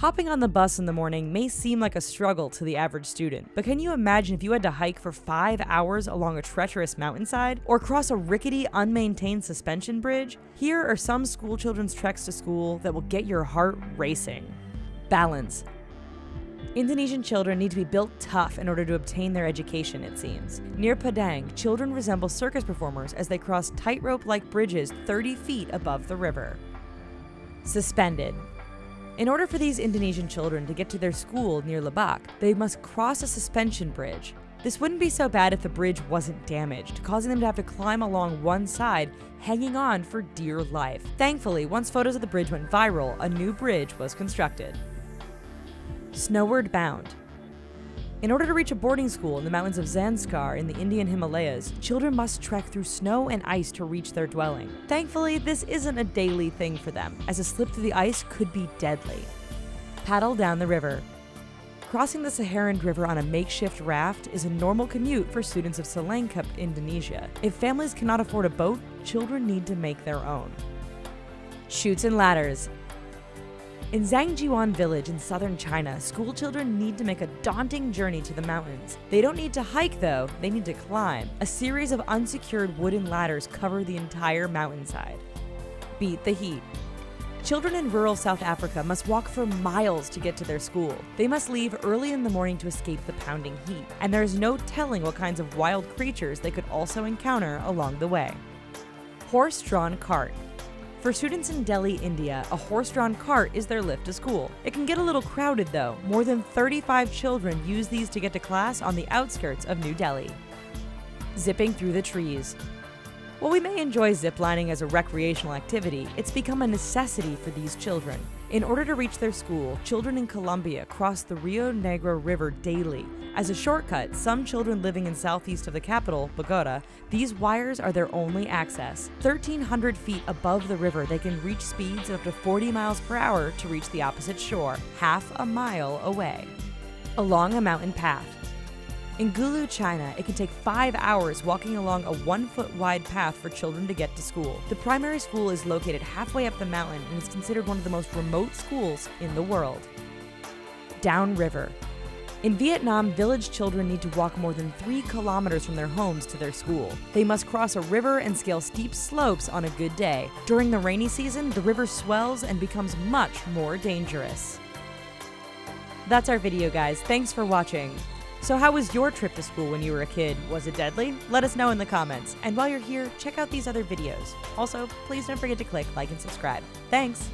Hopping on the bus in the morning may seem like a struggle to the average student, but can you imagine if you had to hike for 5 hours along a treacherous mountainside or cross a rickety, unmaintained suspension bridge? Here are some schoolchildren's treks to school that will get your heart racing. Balance. Indonesian children need to be built tough in order to obtain their education, it seems. Near Padang, children resemble circus performers as they cross tightrope-like bridges 30 feet above the river. Suspended. In order for these Indonesian children to get to their school near Lebak, they must cross a suspension bridge. This wouldn't be so bad if the bridge wasn't damaged, causing them to have to climb along one side, hanging on for dear life. Thankfully, once photos of the bridge went viral, a new bridge was constructed. Snowward bound. In order to reach a boarding school in the mountains of Zanskar in the Indian Himalayas, children must trek through snow and ice to reach their dwelling. Thankfully, this isn't a daily thing for them, as a slip through the ice could be deadly. Paddle down the river. Crossing the Saharan River on a makeshift raft is a normal commute for students of Selangkap, Indonesia. If families cannot afford a boat, children need to make their own. Chutes and ladders. In Zhangjiwan village in southern China, school children need to make a daunting journey to the mountains. They don't need to hike though, they need to climb. A series of unsecured wooden ladders cover the entire mountainside. Beat the heat. Children in rural South Africa must walk for miles to get to their school. They must leave early in the morning to escape the pounding heat, and there is no telling what kinds of wild creatures they could also encounter along the way. Horse-drawn cart. For students in Delhi, India, a horse-drawn cart is their lift to school. It can get a little crowded though. More than 35 children use these to get to class on the outskirts of New Delhi. Zipping through the trees. While we may enjoy ziplining as a recreational activity, it's become a necessity for these children. In order to reach their school, children in Colombia cross the Rio Negro River daily. As a shortcut, some children living in southeast of the capital, Bogota, these wires are their only access. 1,300 feet above the river, they can reach speeds of up to 40 miles per hour to reach the opposite shore, half a mile away. Along a mountain path. In Gulu, China, it can take 5 hours walking along a 1-foot wide path for children to get to school. The primary school is located halfway up the mountain and is considered one of the most remote schools in the world. Downriver. In Vietnam, village children need to walk more than 3 kilometers from their homes to their school. They must cross a river and scale steep slopes on a good day. During the rainy season, the river swells and becomes much more dangerous. That's our video, guys. Thanks for watching. So how was your trip to school when you were a kid? Was it deadly? Let us know in the comments. And while you're here, check out these other videos. Also, please don't forget to click like and subscribe. Thanks!